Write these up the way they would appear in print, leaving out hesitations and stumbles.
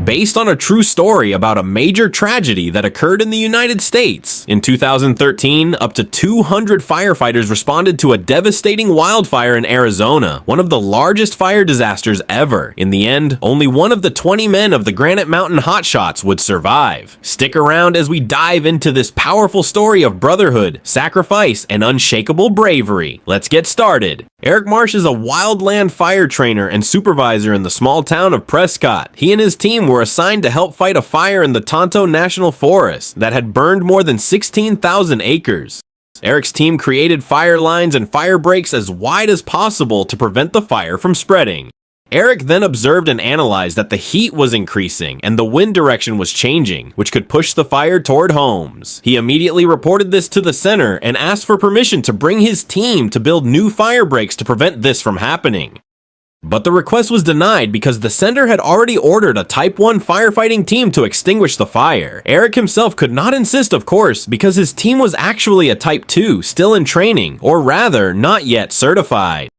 Based on a true story about a major tragedy that occurred in the United States. In 2013, up to 200 firefighters responded to a devastating wildfire in Arizona, one of the largest fire disasters ever. In the end, only one of the 20 men of the Granite Mountain Hotshots would survive. Stick around as we dive into this powerful story of brotherhood, sacrifice, and unshakable bravery. Let's get started. Eric Marsh is a wildland fire trainer and supervisor in the small town of Prescott. He and his team were assigned to help fight a fire in the Tonto National Forest that had burned more than 16,000 acres. Eric's team created fire lines and fire breaks as wide as possible to prevent the fire from spreading. Eric then observed and analyzed that the heat was increasing and the wind direction was changing, which could push the fire toward homes. He immediately reported this to the center and asked for permission to bring his team to build new fire breaks to prevent this from happening. But the request was denied because the center had already ordered a Type 1 firefighting team to extinguish the fire. Eric himself could not insist, of course, because his team was actually a Type 2, still in training, or rather, not yet certified.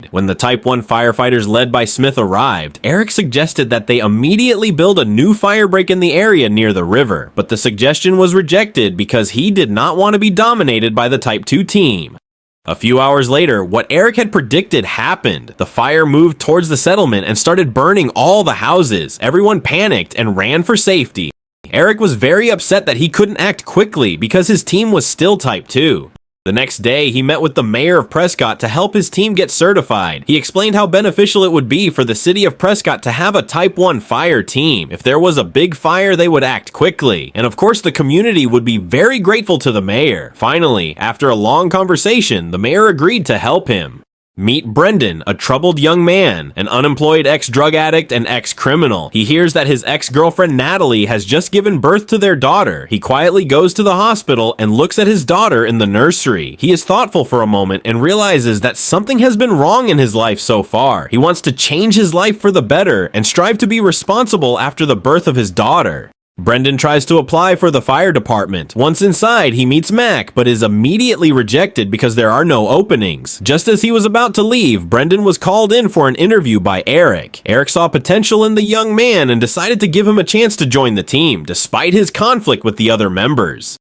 When the Type 1 firefighters led by Smith arrived, Eric suggested that they immediately build a new fire break in the area near the river, but the suggestion was rejected because he did not want to be dominated by the Type 2 team. A few hours later, what Eric had predicted happened. The fire moved towards the settlement and started burning all the houses. Everyone panicked and ran for safety. Eric was very upset that he couldn't act quickly because his team was still Type 2. The next day, he met with the mayor of Prescott to help his team get certified. He explained how beneficial it would be for the city of Prescott to have a Type 1 fire team. If there was a big fire, they would act quickly. And of course, the community would be very grateful to the mayor. Finally, after a long conversation, the mayor agreed to help him. Meet Brendan, a troubled young man, an unemployed ex-drug addict and ex-criminal. He hears that his ex-girlfriend Natalie has just given birth to their daughter. He quietly goes to the hospital and looks at his daughter in the nursery. He is thoughtful for a moment and realizes that something has been wrong in his life so far. He wants to change his life for the better and strive to be responsible after the birth of his daughter. Brendan tries to apply for the fire department. Once inside, he meets Mac, but is immediately rejected because there are no openings. Just as he was about to leave, Brendan was called in for an interview by Eric. Eric saw potential in the young man and decided to give him a chance to join the team, despite his conflict with the other members.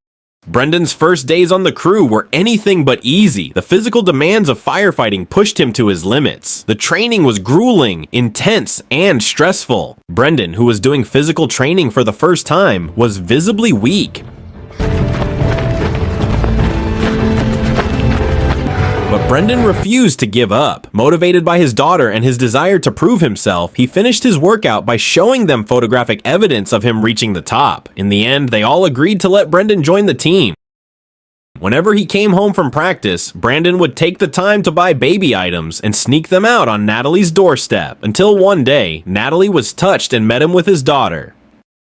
Brendan's first days on the crew were anything but easy. The physical demands of firefighting pushed him to his limits. The training was grueling, intense, and stressful. Brendan, who was doing physical training for the first time, was visibly weak. But Brendan refused to give up. Motivated by his daughter and his desire to prove himself, he finished his workout by showing them photographic evidence of him reaching the top. In the end, they all agreed to let Brendan join the team. Whenever he came home from practice, Brandon would take the time to buy baby items and sneak them out on Natalie's doorstep, until one day, Natalie was touched and met him with his daughter.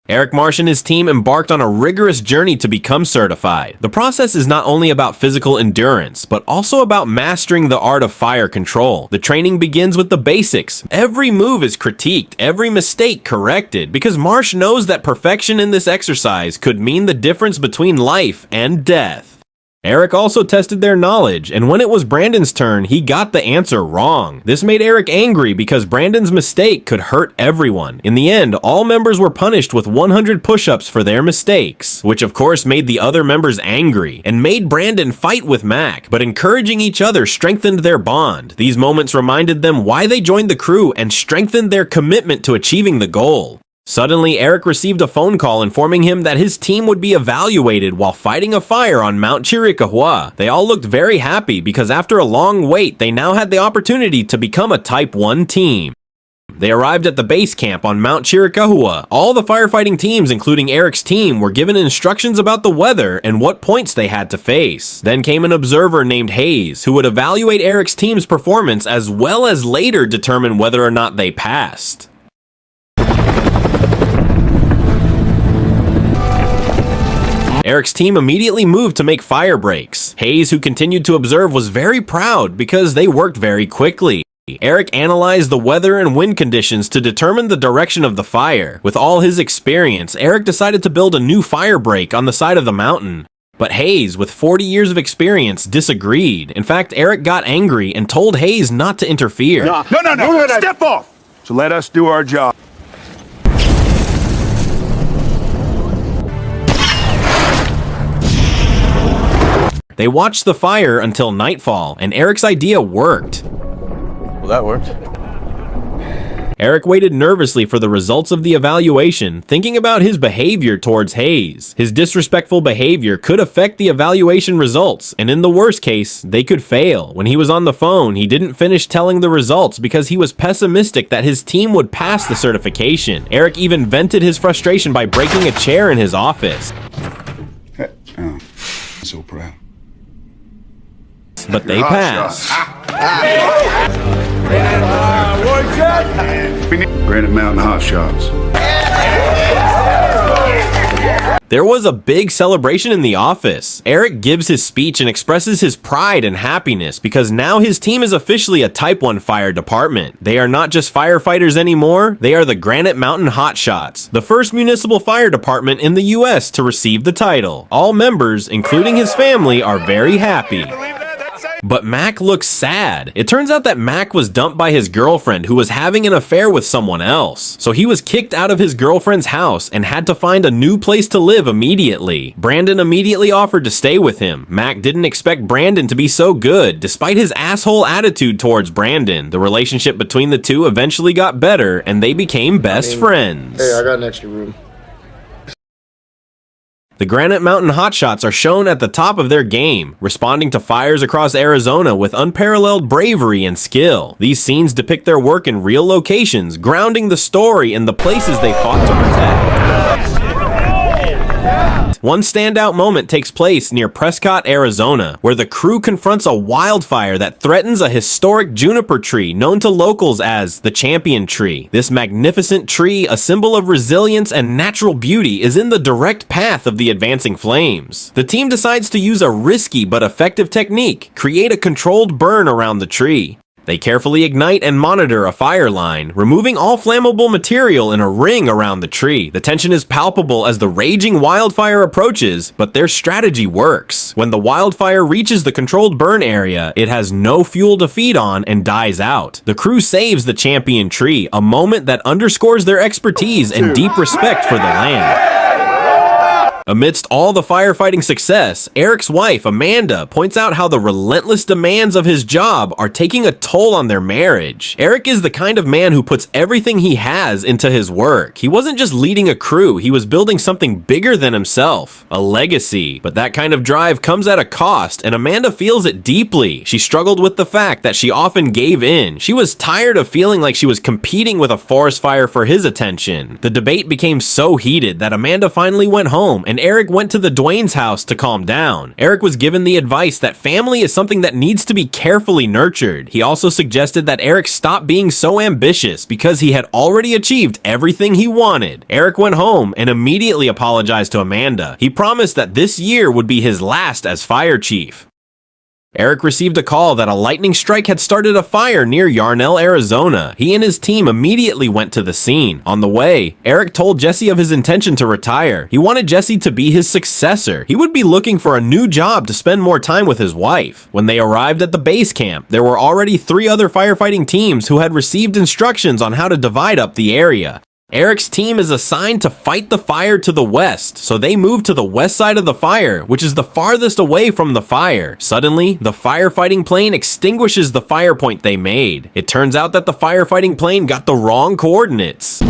Eric Marsh and his team embarked on a rigorous journey to become certified. The process is not only about physical endurance, but also about mastering the art of fire control. The training begins with the basics. Every move is critiqued, every mistake corrected, because Marsh knows that perfection in this exercise could mean the difference between life and death. Eric also tested their knowledge, and when it was Brandon's turn, he got the answer wrong. This made Eric angry because Brandon's mistake could hurt everyone. In the end, all members were punished with 100 push-ups for their mistakes, which of course made the other members angry, and made Brandon fight with Mac, but encouraging each other strengthened their bond. These moments reminded them why they joined the crew and strengthened their commitment to achieving the goal. Suddenly, Eric received a phone call informing him that his team would be evaluated while fighting a fire on Mount Chiricahua. They all looked very happy because after a long wait, they now had the opportunity to become a Type 1 team. They arrived at the base camp on Mount Chiricahua. All the firefighting teams, including Eric's team, were given instructions about the weather and what points they had to face. Then came an observer named Hayes, who would evaluate Eric's team's performance as well as later determine whether or not they passed. Eric's team immediately moved to make fire breaks. Hayes, who continued to observe, was very proud because they worked very quickly. Eric analyzed the weather and wind conditions to determine the direction of the fire. With all his experience, Eric decided to build a new fire break on the side of the mountain. But Hayes, with 40 years of experience, disagreed. In fact, Eric got angry and told Hayes not to interfere. No, step off! So let us do our job. They watched the fire until nightfall, and Eric's idea worked. Well, that worked. Eric waited nervously for the results of the evaluation, thinking about his behavior towards Hayes. His disrespectful behavior could affect the evaluation results, and in the worst case, they could fail. When he was on the phone, he didn't finish telling the results because he was pessimistic that his team would pass the certification. Eric even vented his frustration by breaking a chair in his office. I'm so proud. But they passed. Granite Mountain Hotshots. There was a big celebration in the office. Eric gives his speech and expresses his pride and happiness because now his team is officially a Type 1 fire department. They are not just firefighters anymore, they are the Granite Mountain Hotshots, the first municipal fire department in the US to receive the title. All members, including his family, are very happy. But Mac looks sad. It turns out that Mac was dumped by his girlfriend who was having an affair with someone else. So he was kicked out of his girlfriend's house and had to find a new place to live immediately. Brandon immediately offered to stay with him. Mac didn't expect Brandon to be so good. Despite his asshole attitude towards Brandon, the relationship between the two eventually got better and they became best friends. Hey, I got an extra room. The Granite Mountain Hotshots are shown at the top of their game, responding to fires across Arizona with unparalleled bravery and skill. These scenes depict their work in real locations, grounding the story in the places they fought to protect. One standout moment takes place near Prescott, Arizona, where the crew confronts a wildfire that threatens a historic juniper tree known to locals as the Champion Tree. This magnificent tree, a symbol of resilience and natural beauty, is in the direct path of the advancing flames. The team decides to use a risky but effective technique, create a controlled burn around the tree. They carefully ignite and monitor a fire line, removing all flammable material in a ring around the tree. The tension is palpable as the raging wildfire approaches, but their strategy works. When the wildfire reaches the controlled burn area, it has no fuel to feed on and dies out. The crew saves the Champion Tree, a moment that underscores their expertise and deep respect for the land. Amidst all the firefighting success, Eric's wife, Amanda, points out how the relentless demands of his job are taking a toll on their marriage. Eric is the kind of man who puts everything he has into his work. He wasn't just leading a crew, he was building something bigger than himself, a legacy. But that kind of drive comes at a cost, and Amanda feels it deeply. She struggled with the fact that she often gave in. She was tired of feeling like she was competing with a forest fire for his attention. The debate became so heated that Amanda finally went home, and Eric went to the Dwayne's house to calm down. Eric was given the advice that family is something that needs to be carefully nurtured. He also suggested that Eric stop being so ambitious because he had already achieved everything he wanted. Eric went home and immediately apologized to Amanda. He promised that this year would be his last as fire chief. Eric received a call that a lightning strike had started a fire near Yarnell, Arizona. He and his team immediately went to the scene. On the way, Eric told Jesse of his intention to retire. He wanted Jesse to be his successor. He would be looking for a new job to spend more time with his wife. When they arrived at the base camp, there were already 3 other firefighting teams who had received instructions on how to divide up the area. Eric's team is assigned to fight the fire to the west, so they move to the west side of the fire, which is the farthest away from the fire. Suddenly, the firefighting plane extinguishes the fire point they made. It turns out that the firefighting plane got the wrong coordinates.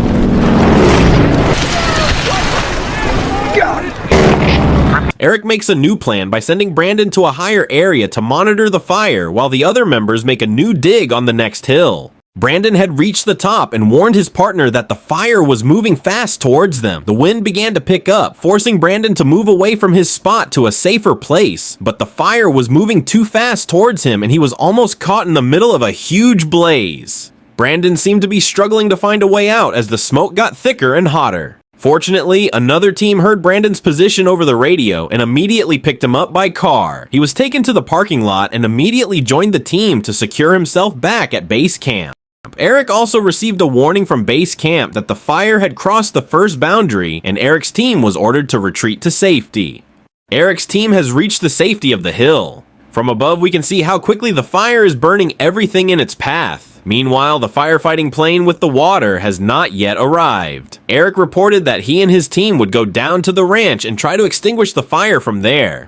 Eric makes a new plan by sending Brandon to a higher area to monitor the fire, while the other members make a new dig on the next hill. Brandon had reached the top and warned his partner that the fire was moving fast towards them. The wind began to pick up, forcing Brandon to move away from his spot to a safer place. But the fire was moving too fast towards him and he was almost caught in the middle of a huge blaze. Brandon seemed to be struggling to find a way out as the smoke got thicker and hotter. Fortunately, another team heard Brandon's position over the radio and immediately picked him up by car. He was taken to the parking lot and immediately joined the team to secure himself back at base camp. Eric also received a warning from base camp that the fire had crossed the first boundary and Eric's team was ordered to retreat to safety. Eric's team has reached the safety of the hill. From above, we can see how quickly the fire is burning everything in its path. Meanwhile, the firefighting plane with the water has not yet arrived. Eric reported that he and his team would go down to the ranch and try to extinguish the fire from there.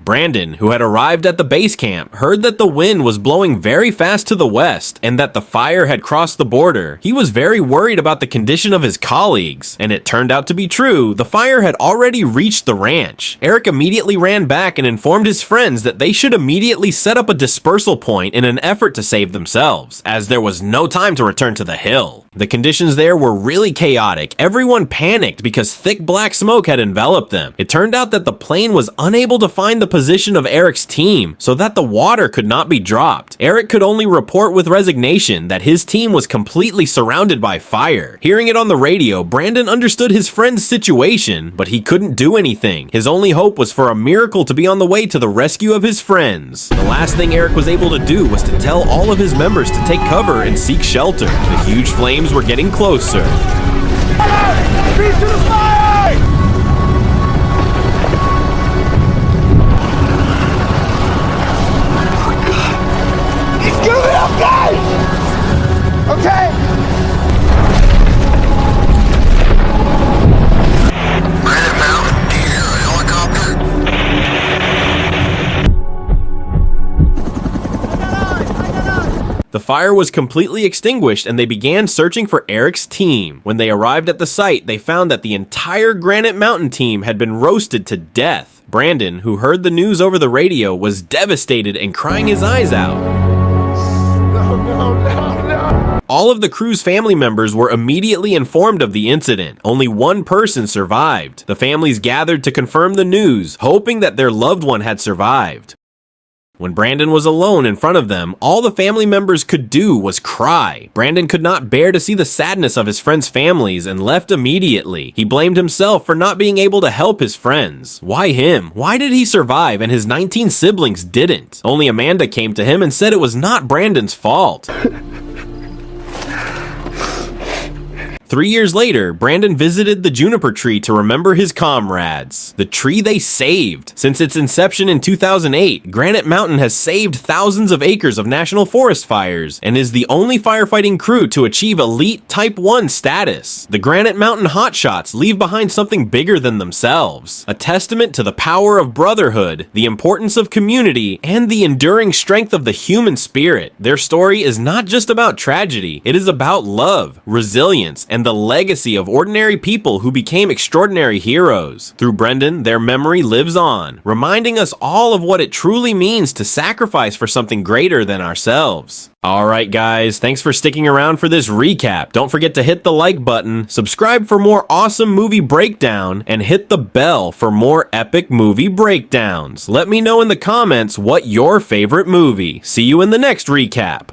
Brandon, who had arrived at the base camp, heard that the wind was blowing very fast to the west and that the fire had crossed the border. He was very worried about the condition of his colleagues, and it turned out to be true. The fire had already reached the ranch. Eric immediately ran back and informed his friends that they should immediately set up a dispersal point in an effort to save themselves, as there was no time to return to the hill. The conditions there were really chaotic. Everyone panicked because thick black smoke had enveloped them. It turned out that the plane was unable to find the position of Eric's team, so that the water could not be dropped. Eric could only report with resignation that his team was completely surrounded by fire. Hearing it on the radio, Brandon understood his friend's situation, but he couldn't do anything. His only hope was for a miracle to be on the way to the rescue of his friends. The last thing Eric was able to do was to tell all of his members to take cover and seek shelter. The huge flames were getting closer. Speed to the fire! Okay. Granite Mountain, do you hear a helicopter? The fire was completely extinguished and they began searching for Eric's team. When they arrived at the site, they found that the entire Granite Mountain team had been roasted to death. Brandon, who heard the news over the radio, was devastated and crying his eyes out. No. All of the crew's family members were immediately informed of the incident. Only one person survived. The families gathered to confirm the news, hoping that their loved one had survived. When Brandon was alone in front of them, all the family members could do was cry. Brandon could not bear to see the sadness of his friends' families and left immediately. He blamed himself for not being able to help his friends. Why him? Why did he survive and his 19 siblings didn't? Only Amanda came to him and said it was not Brandon's fault. 3 years later, Brandon visited the juniper tree to remember his comrades, the tree they saved. Since its inception in 2008, Granite Mountain has saved thousands of acres of national forest fires and is the only firefighting crew to achieve elite Type 1 status. The Granite Mountain Hotshots leave behind something bigger than themselves, a testament to the power of brotherhood, the importance of community, and the enduring strength of the human spirit. Their story is not just about tragedy, it is about love, resilience, and the legacy of ordinary people who became extraordinary heroes. Through Brendan, their memory lives on, reminding us all of what it truly means to sacrifice for something greater than ourselves. Alright guys, thanks for sticking around for this recap. Don't forget to hit the like button, subscribe for more awesome movie breakdown, and hit the bell for more epic movie breakdowns. Let me know in the comments what your favorite movie. See you in the next recap.